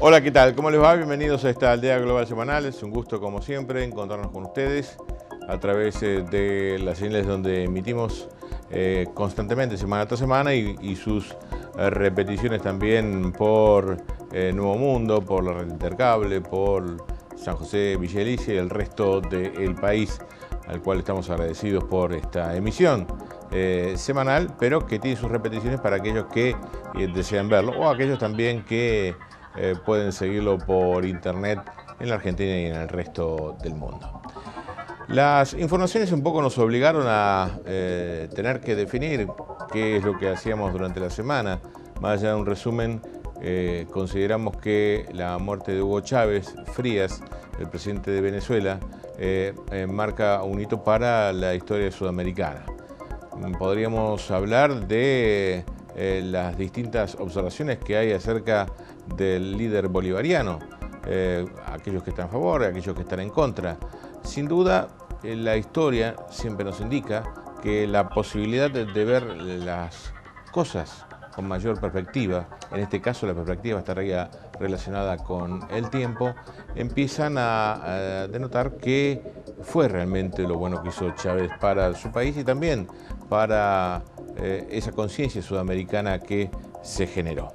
Hola, ¿qué tal? ¿Cómo les va? Bienvenidos a esta Aldea Global Semanal. Es un gusto, como siempre, encontrarnos con ustedes a través de las señales donde emitimos constantemente, semana tras semana, y sus repeticiones también por Nuevo Mundo, por la red Intercable, por San José, Villa Alicia y el resto del país, al cual estamos agradecidos por esta emisión semanal, pero que tiene sus repeticiones para aquellos que desean verlo, o aquellos también que pueden seguirlo por internet en la Argentina y en el resto del mundo. Las informaciones un poco nos obligaron a tener que definir qué es lo que hacíamos durante la semana. Más allá de un resumen, consideramos que la muerte de Hugo Chávez Frías, el presidente de Venezuela, marca un hito para la historia sudamericana. Podríamos hablar de las distintas observaciones que hay acerca del líder bolivariano, aquellos que están a favor, aquellos que están en contra. Sin duda, la historia siempre nos indica que la posibilidad de ver las cosas con mayor perspectiva, en este caso la perspectiva estaría relacionada con el tiempo, empiezan a denotar que fue realmente lo bueno que hizo Chávez para su país y también para esa conciencia sudamericana que se generó.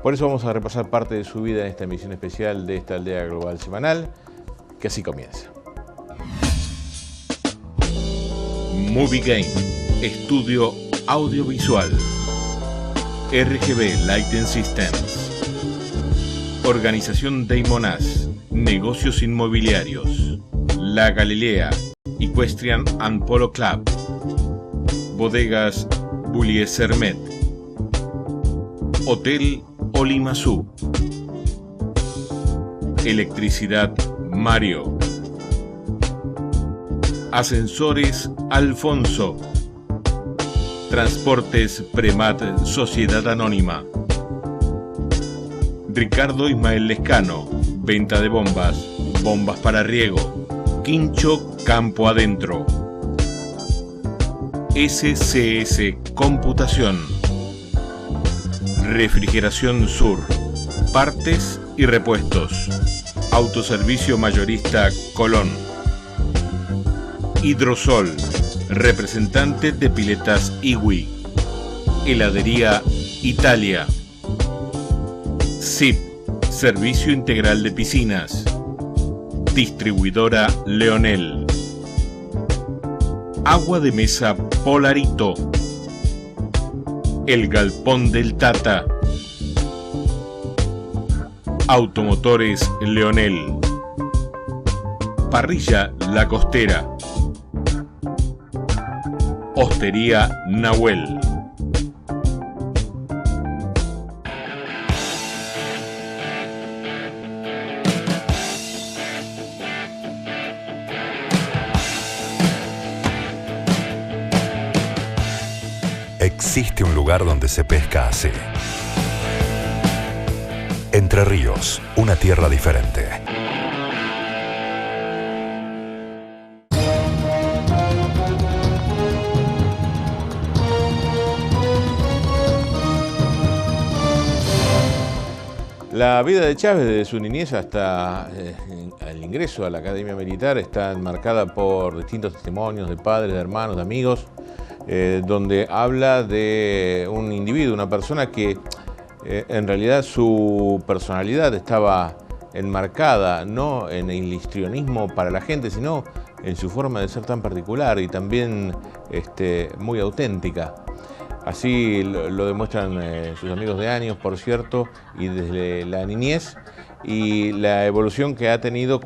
Por eso vamos a repasar parte de su vida en esta emisión especial de esta Aldea Global Semanal, que así comienza. Movie Game, estudio audiovisual. RGB Lighting Systems. Organización Deimonaz, negocios inmobiliarios. La Galilea, Equestrian and Polo Club. Bodegas Bullies Hermet. Hotel Olimazú. Electricidad Mario. Ascensores Alfonso. Transportes Premat Sociedad Anónima. Ricardo Ismael Lescano. Venta de bombas. Bombas para riego. Quincho Campo Adentro. SCS Computación. Refrigeración Sur. Partes y repuestos. Autoservicio Mayorista Colón. Hidrosol, representante de piletas Iwi. Heladería Italia. SIP, Servicio Integral de Piscinas. Distribuidora Leonel. Agua de mesa Polarito. El Galpón del Tata. Automotores Leonel. Parrilla La Costera. Hostería Nahuel. Existe un lugar donde se pesca así. Entre Ríos, una tierra diferente. La vida de Chávez desde su niñez hasta el ingreso a la Academia Militar está enmarcada por distintos testimonios de padres, de hermanos, de amigos, donde habla de un individuo, una persona que en realidad su personalidad estaba enmarcada no en el histrionismo para la gente, sino en su forma de ser tan particular y también muy auténtica. Así lo demuestran sus amigos de años, por cierto, y desde la niñez, y la evolución que ha tenido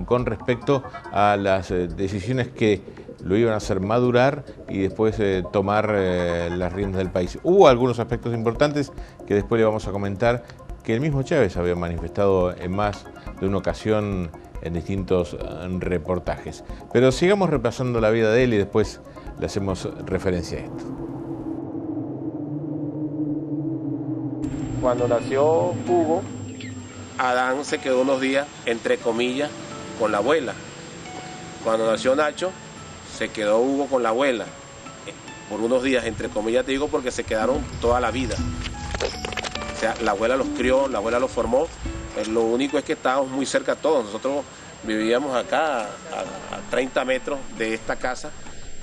con respecto a las decisiones que lo iban a hacer madurar y después tomar las riendas del país. Hubo algunos aspectos importantes que después le vamos a comentar, que el mismo Chávez había manifestado en más de una ocasión en distintos reportajes. Pero sigamos repasando la vida de él y después le hacemos referencia a esto. Cuando nació Hugo, Adán se quedó unos días, entre comillas, con la abuela. Cuando nació Nacho, se quedó Hugo con la abuela, por unos días, entre comillas te digo, porque se quedaron toda la vida. O sea, la abuela los crió, la abuela los formó, lo único es que estábamos muy cerca todos. Nosotros vivíamos acá a 30 metros de esta casa,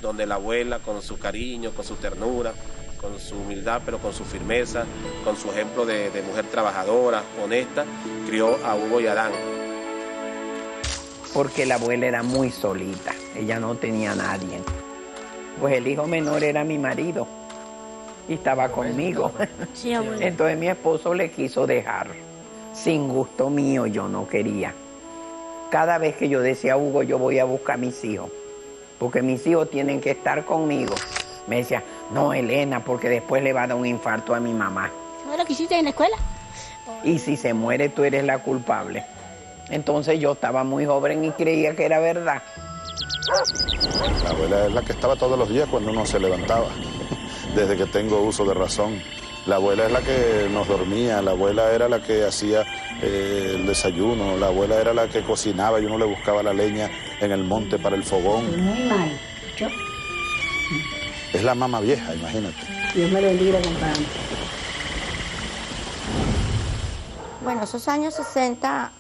donde la abuela, con su cariño, con su ternura, con su humildad, pero con su firmeza, con su ejemplo de mujer trabajadora, honesta, crió a Hugo y a Adán. Porque la abuela era muy solita, ella no tenía a nadie. Pues el hijo menor era mi marido y estaba conmigo. Sí, abuela. Entonces mi esposo le quiso dejar. Sin gusto mío, yo no quería. Cada vez que yo decía, Hugo, yo voy a buscar a mis hijos, porque mis hijos tienen que estar conmigo. Me decía, no, Elena, porque después le va a dar un infarto a mi mamá. ¿No lo que hiciste en la escuela? Y si se muere, tú eres la culpable. Entonces yo estaba muy joven y creía que era verdad. La abuela es la que estaba todos los días cuando uno se levantaba, desde que tengo uso de razón. La abuela es la que nos dormía, la abuela era la que hacía el desayuno, la abuela era la que cocinaba y uno le buscaba la leña en el monte para el fogón. Muy mal. ¿Yo? Es la mamá vieja, imagínate. Dios me lo bendiga, compadre. Bueno, esos años 60,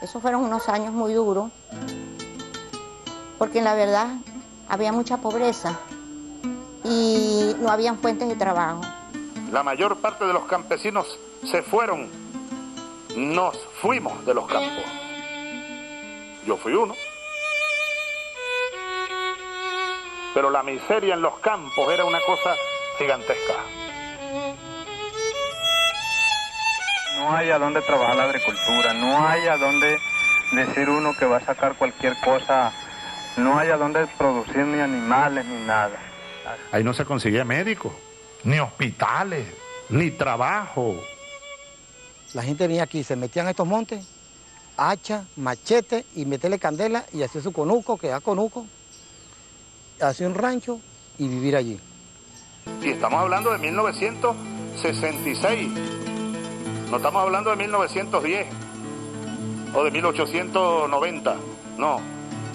esos fueron unos años muy duros, porque en la verdad había mucha pobreza y no habían fuentes de trabajo. La mayor parte de los campesinos se fueron, nos fuimos de los campos. Yo fui uno. Pero la miseria en los campos era una cosa gigantesca. No hay a dónde trabajar la agricultura, no hay a dónde decir uno que va a sacar cualquier cosa, no hay a dónde producir ni animales ni nada. Ahí no se conseguía médico, ni hospitales, ni trabajo. La gente venía aquí, se metían a estos montes, hacha, machete y meterle candela y hacía su conuco, quedaba conuco, hacía un rancho y vivir allí. Y estamos hablando de 1966, no estamos hablando de 1910 o de 1890, no,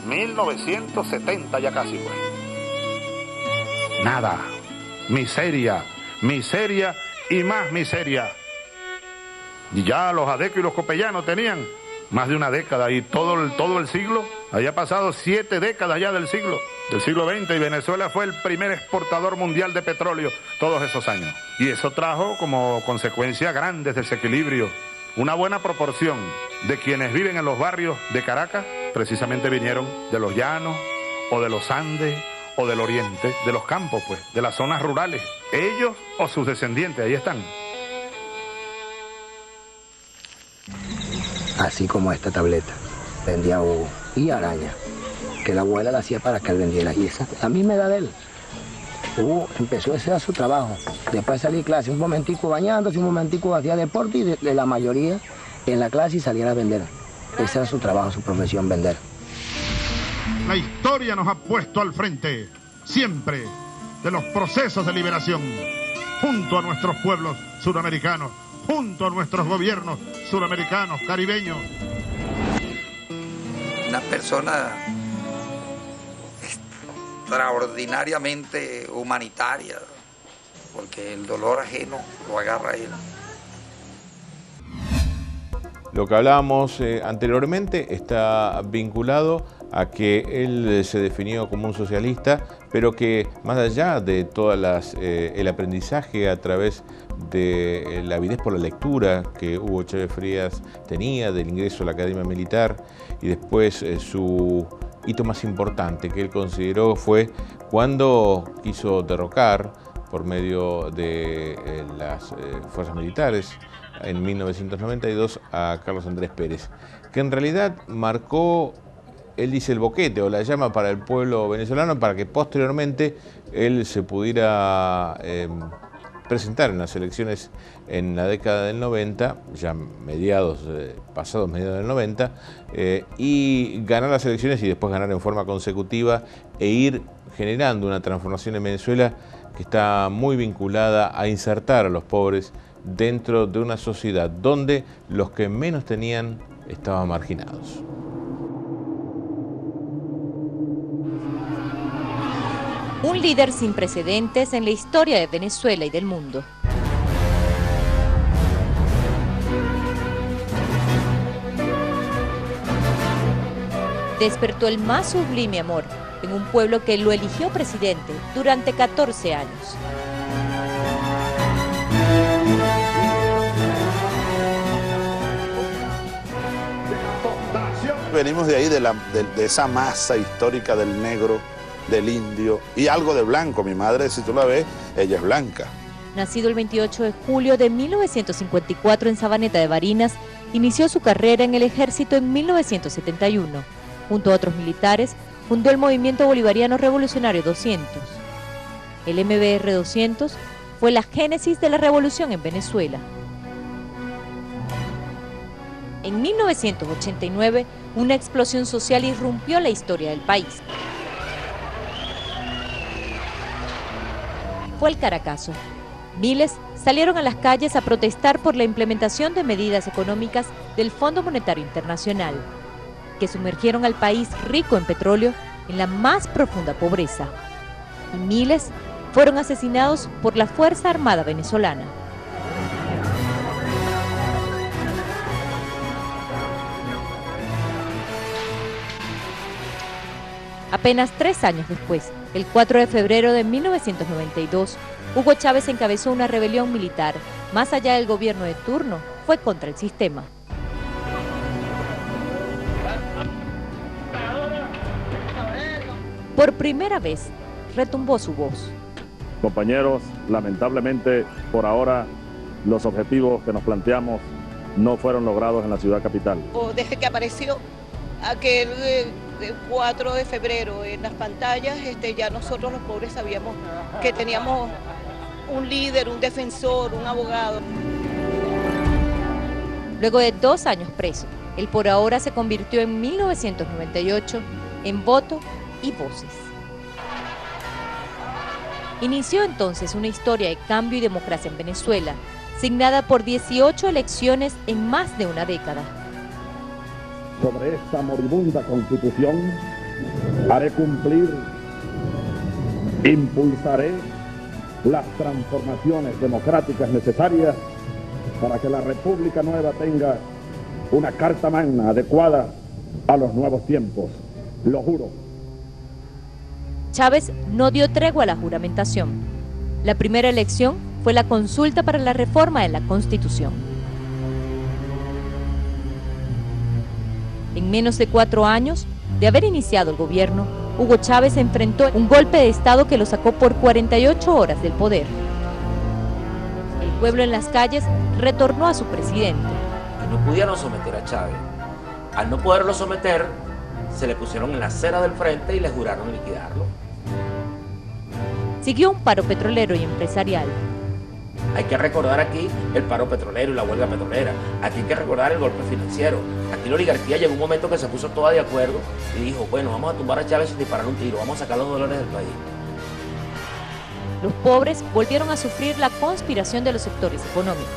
1970 ya casi pues. Nada, miseria, miseria y más miseria. Y ya los adecos y los copellanos tenían más de una década y todo el siglo, había pasado 7 décadas ya del siglo XX, y Venezuela fue el primer exportador mundial de petróleo todos esos años. Y eso trajo como consecuencia grandes desequilibrios. Una buena proporción de quienes viven en los barrios de Caracas precisamente vinieron de los llanos o de los Andes o del oriente, de los campos pues, de las zonas rurales. Ellos o sus descendientes, ahí están. Así como esta tableta, vendía Hugo y araña, que la abuela la hacía para que él vendiera. Y esa a mí me da de él. Hugo empezó a hacer su trabajo. Después salí de clase, un momentico bañándose, un momentico hacía deporte y de la mayoría en la clase y salían a vender. Ese era su trabajo, su profesión, vender. La historia nos ha puesto al frente, siempre, de los procesos de liberación, junto a nuestros pueblos suramericanos, junto a nuestros gobiernos suramericanos, caribeños. Una persona extraordinariamente humanitaria, porque el dolor ajeno lo agarra a él. Lo que hablábamos anteriormente está vinculado a que él se definió como un socialista, pero que más allá de todas el aprendizaje a través de la avidez por la lectura que Hugo Chávez Frías tenía, del ingreso a la Academia Militar, y después su hito más importante que él consideró fue cuando quiso derrocar por medio de las fuerzas militares en 1992 a Carlos Andrés Pérez, que en realidad marcó, él dice, el boquete o la llama para el pueblo venezolano para que posteriormente él se pudiera presentar en las elecciones en la década del 90, ya pasados mediados del 90, y ganar las elecciones y después ganar en forma consecutiva e ir generando una transformación en Venezuela que está muy vinculada a insertar a los pobres dentro de una sociedad donde los que menos tenían estaban marginados. un líder sin precedentes en la historia de Venezuela y del mundo. Despertó el más sublime amor en un pueblo que lo eligió presidente durante 14 años. Venimos de ahí, de esa masa histórica del negro, del indio y algo de blanco. Mi madre, si tú la ves, ella es blanca. Nacido el 28 de julio de 1954 en Sabaneta de Barinas, inició su carrera en el ejército en 1971. Junto a otros militares, fundó el Movimiento Bolivariano Revolucionario 200. El MBR 200 fue la génesis de la revolución en Venezuela. En 1989, una explosión social irrumpió la historia del país. Fue el Caracazo. Miles salieron a las calles a protestar por la implementación de medidas económicas del Fondo Monetario Internacional, que sumergieron al país rico en petróleo en la más profunda pobreza. Y miles fueron asesinados por la Fuerza Armada venezolana. Apenas 3 años después, el 4 de febrero de 1992, Hugo Chávez encabezó una rebelión militar. Más allá del gobierno de turno, fue contra el sistema. Por primera vez, retumbó su voz. Compañeros, lamentablemente, por ahora, los objetivos que nos planteamos no fueron logrados en la ciudad capital. Desde que apareció aquel 4 de febrero en las pantallas, ya nosotros los pobres sabíamos que teníamos un líder, un defensor, un abogado. Luego de 2 años preso, el por ahora se convirtió en 1998 en voto y voces. Inició entonces una historia de cambio y democracia en Venezuela, signada por 18 elecciones en más de una década. Sobre esta moribunda Constitución haré cumplir, impulsaré las transformaciones democráticas necesarias para que la República Nueva tenga una carta magna adecuada a los nuevos tiempos. Lo juro. Chávez no dio tregua a la juramentación. La primera elección fue la consulta para la reforma de la Constitución. En menos de 4 años de haber iniciado el gobierno, Hugo Chávez enfrentó un golpe de Estado que lo sacó por 48 horas del poder. El pueblo en las calles retornó a su presidente. Y no pudieron someter a Chávez. Al no poderlo someter, se le pusieron en la acera del frente y le juraron liquidarlo. Siguió un paro petrolero y empresarial. Hay que recordar aquí el paro petrolero y la huelga petrolera. Aquí hay que recordar el golpe financiero. Aquí la oligarquía llegó un momento que se puso toda de acuerdo y dijo, bueno, vamos a tumbar a Chávez sin disparar un tiro, vamos a sacar los dólares del país. Los pobres volvieron a sufrir la conspiración de los sectores económicos.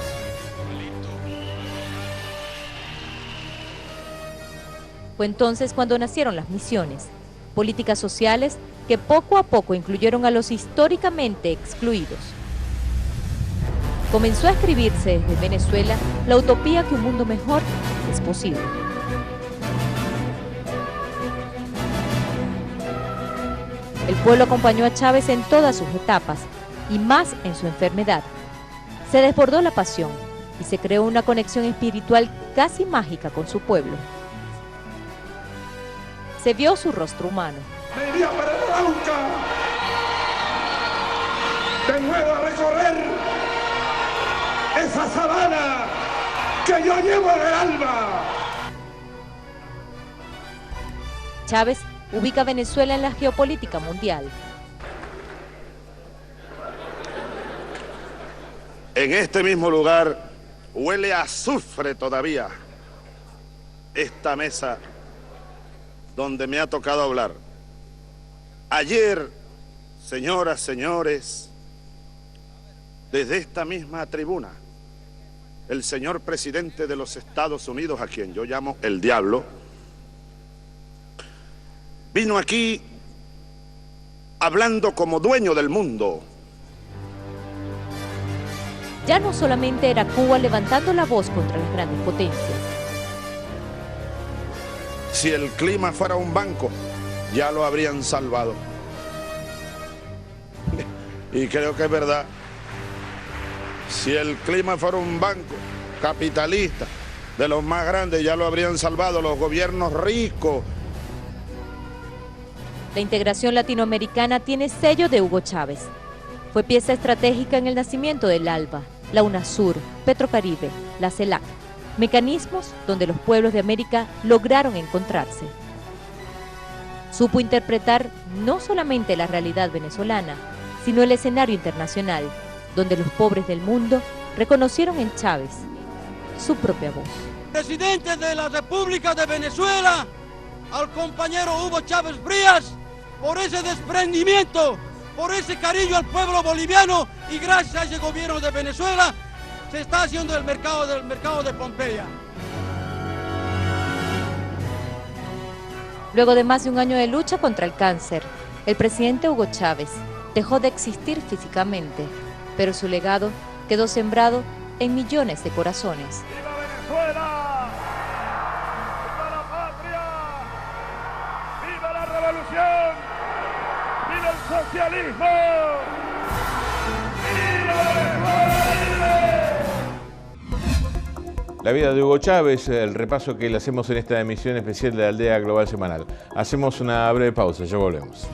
Fue entonces cuando nacieron las misiones, políticas sociales que poco a poco incluyeron a los históricamente excluidos. Comenzó a escribirse desde Venezuela la utopía que un mundo mejor es posible. El pueblo acompañó a Chávez en todas sus etapas y más en su enfermedad. Se desbordó la pasión y se creó una conexión espiritual casi mágica con su pueblo. Se vio su rostro humano. Venía para Arauca, de nuevo a recorrer esa sabana que yo llevo en el alma. Chávez ubica a Venezuela en la geopolítica mundial. En este mismo lugar huele a azufre todavía esta mesa donde me ha tocado hablar. Ayer, señoras, señores, desde esta misma tribuna, el señor presidente de los Estados Unidos, a quien yo llamo el diablo, vino aquí hablando como dueño del mundo. Ya no solamente era Cuba levantando la voz contra las grandes potencias. Si el clima fuera un banco, ya lo habrían salvado. Y creo que es verdad. Si el clima fuera un banco capitalista, de los más grandes, ya lo habrían salvado los gobiernos ricos. La integración latinoamericana tiene sello de Hugo Chávez. Fue pieza estratégica en el nacimiento del ALBA, la UNASUR, Petrocaribe, la CELAC, mecanismos donde los pueblos de América lograron encontrarse. Supo interpretar no solamente la realidad venezolana, sino el escenario internacional, donde los pobres del mundo reconocieron en Chávez su propia voz. Presidente de la República de Venezuela, al compañero Hugo Chávez Frías, por ese desprendimiento, por ese cariño al pueblo boliviano, y gracias a ese gobierno de Venezuela se está haciendo el mercado de Pompeya. Luego de más de un año de lucha contra el cáncer, el presidente Hugo Chávez dejó de existir físicamente, pero su legado quedó sembrado en millones de corazones. ¡Viva Venezuela! ¡Viva la patria! ¡Viva la revolución! ¡Viva el socialismo! ¡Viva Venezuela! La vida de Hugo Chávez, el repaso que le hacemos en esta emisión especial de la Aldea Global Semanal. Hacemos una breve pausa, ya volvemos.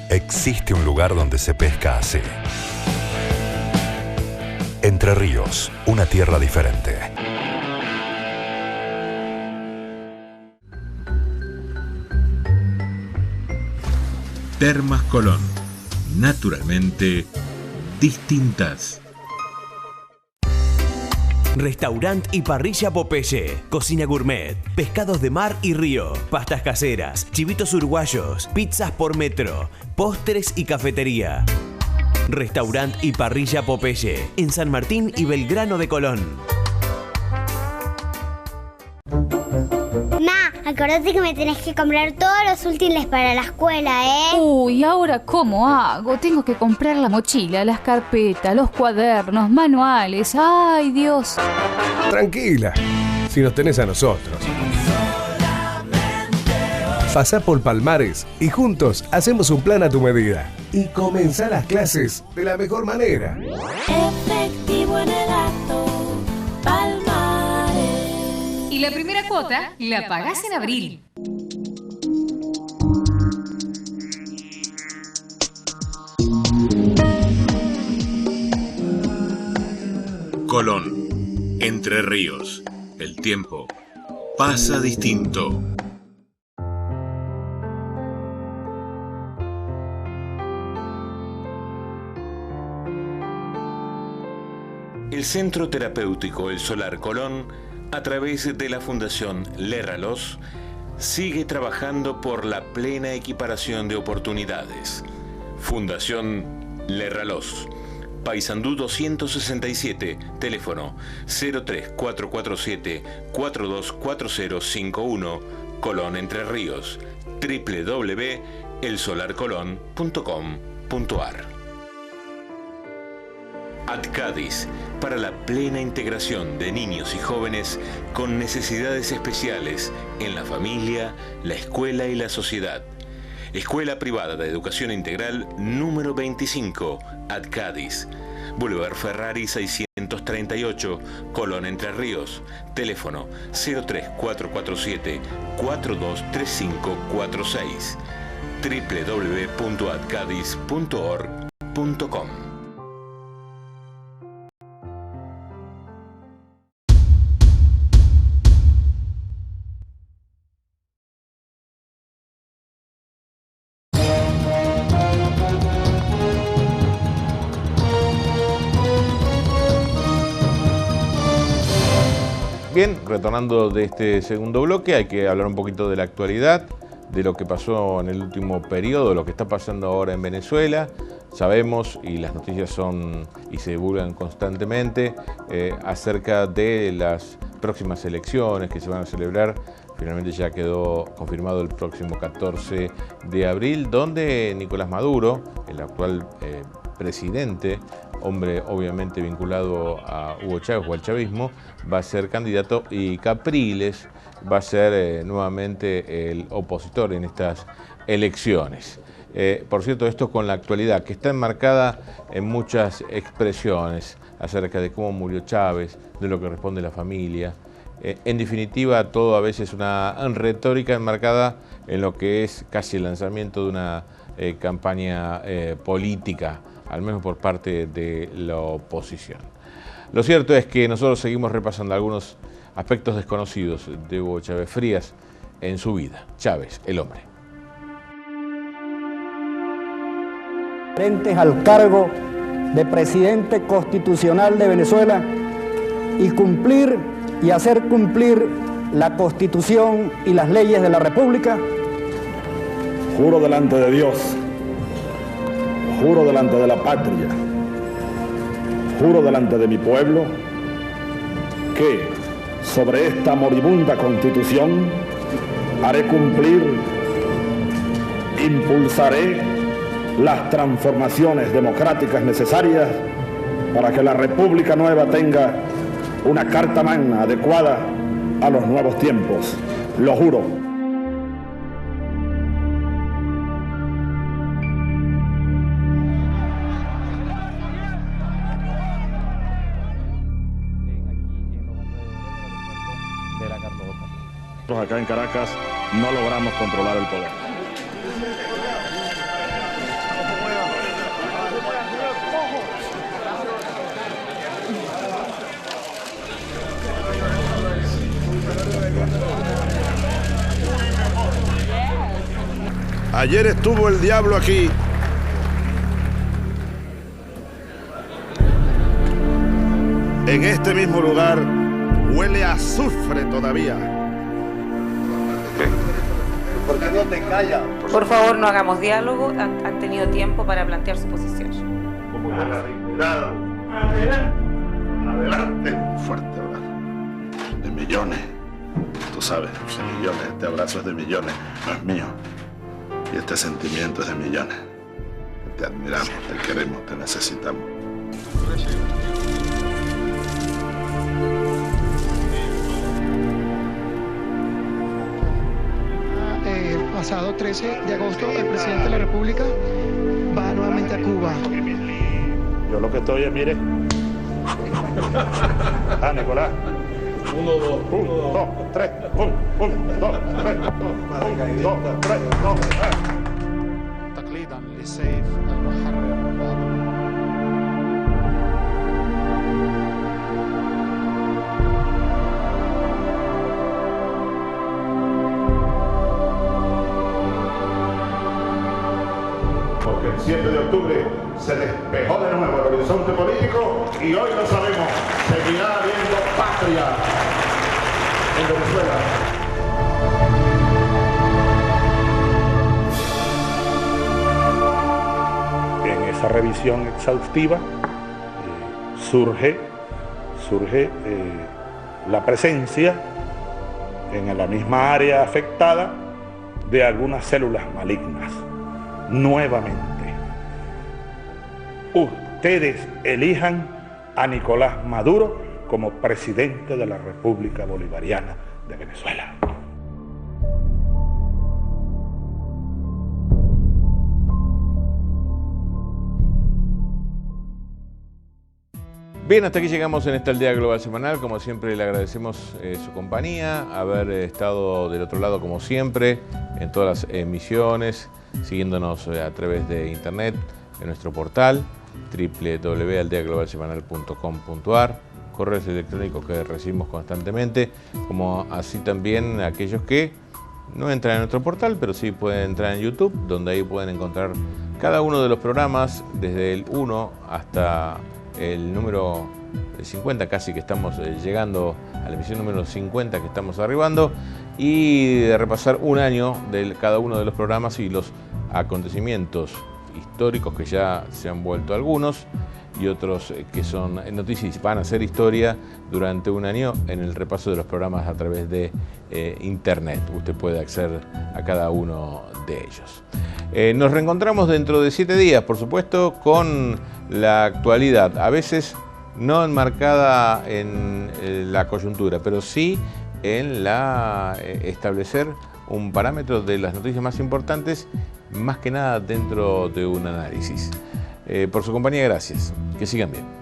Existe un lugar donde se pesca así. Entre Ríos, una tierra diferente. Termas Colón, naturalmente distintas. Restaurant y parrilla Popeye, cocina gourmet, pescados de mar y río, pastas caseras, chivitos uruguayos, pizzas por metro, postres y cafetería. Restaurant y parrilla Popeye, en San Martín y Belgrano de Colón. Acordate que me tenés que comprar todos los útiles para la escuela, ¿eh? Uy, ¿ahora cómo hago? Tengo que comprar la mochila, las carpetas, los cuadernos, manuales. ¡Ay, Dios! Tranquila, si nos tenés a nosotros. Pasá por Palmares y juntos hacemos un plan a tu medida. Y comenzá las clases de la mejor manera. Efectivo en el acto, Palmares. Y la primera cuota la pagás en abril. Colón, Entre Ríos. El tiempo pasa distinto. El Centro Terapéutico El Solar Colón, a través de la Fundación Lerralos, sigue trabajando por la plena equiparación de oportunidades. Fundación Lerralos, Paysandú 267, teléfono 03447 424051, Colón Entre Ríos, www.elsolarcolon.com.ar. ADCADIS, para la plena integración de niños y jóvenes con necesidades especiales en la familia, la escuela y la sociedad. Escuela Privada de Educación Integral número 25, ADCADIS, Boulevard Ferrari 638, Colón Entre Ríos, teléfono 03447 423546, www.adcadis.org.com. Bien, retornando de este segundo bloque, hay que hablar un poquito de la actualidad, de lo que pasó en el último periodo, lo que está pasando ahora en Venezuela. Sabemos, y las noticias son y se divulgan constantemente, acerca de las próximas elecciones que se van a celebrar. Finalmente ya quedó confirmado el próximo 14 de abril, donde Nicolás Maduro, el actual presidente, hombre obviamente vinculado a Hugo Chávez o al chavismo, va a ser candidato y Capriles va a ser nuevamente el opositor en estas elecciones. Por cierto, esto con la actualidad, que está enmarcada en muchas expresiones acerca de cómo murió Chávez, de lo que responde la familia. En definitiva, todo a veces una retórica enmarcada en lo que es casi el lanzamiento de una campaña política, al menos por parte de la oposición. Lo cierto es que nosotros seguimos repasando algunos aspectos desconocidos de Hugo Chávez Frías en su vida. Chávez, el hombre. Frentes al cargo de presidente constitucional de Venezuela y cumplir y hacer cumplir la Constitución y las leyes de la República. Juro delante de Dios, juro delante de la patria, juro delante de mi pueblo, que sobre esta moribunda Constitución haré cumplir, impulsaré las transformaciones democráticas necesarias para que la República Nueva tenga una carta magna adecuada a los nuevos tiempos. Lo juro. Acá en Caracas no logramos controlar el poder. Ayer estuvo el diablo aquí. En este mismo lugar huele a azufre todavía. ¿Por qué no te callas? Por favor, no hagamos diálogo. Han tenido tiempo para plantear su posición. Como de la dignidad. Adelante. Fuerte abrazo. De millones. Tú sabes, de millones. Este abrazo es de millones, no es mío. Y este sentimiento es de millones. Te admiramos, te queremos, te necesitamos. El pasado 13 de agosto, el presidente de la República va nuevamente a Cuba. Yo lo que estoy es, mire. Ah, Nicolás. 1, 2, 3, 1, 2, 3, 2, 3, 2. تقليدا للسيف المحرر الواضح. Porque el 7 de octubre se despejó de nuevo el horizonte político y hoy lo sabemos, seguirá habiendo patria en Venezuela. En esa revisión exhaustiva surge la presencia en la misma área afectada de algunas células malignas. Nuevamente, ustedes elijan a Nicolás Maduro como presidente de la República Bolivariana de Venezuela. Bien, hasta aquí llegamos en esta Aldea Global Semanal. Como siempre, le agradecemos su compañía, haber estado del otro lado como siempre en todas las emisiones, siguiéndonos a través de internet en nuestro portal www.aldeaglobalsemanal.com.ar, correos electrónicos que recibimos constantemente, como así también aquellos que no entran en nuestro portal, pero sí pueden entrar en YouTube, donde ahí pueden encontrar cada uno de los programas, desde el 1 hasta el número 50, casi que estamos llegando a la emisión número 50 que estamos arribando, y de repasar un año de cada uno de los programas y los acontecimientos históricos que ya se han vuelto algunos y otros que son noticias y van a ser historia durante un año en el repaso de los programas a través de internet. Usted puede acceder a cada uno de ellos. Nos reencontramos dentro de 7 días, por supuesto, con la actualidad, a veces no enmarcada en la coyuntura, pero sí en establecer un parámetro de las noticias más importantes, más que nada dentro de un análisis. Por su compañía, gracias. Que sigan bien.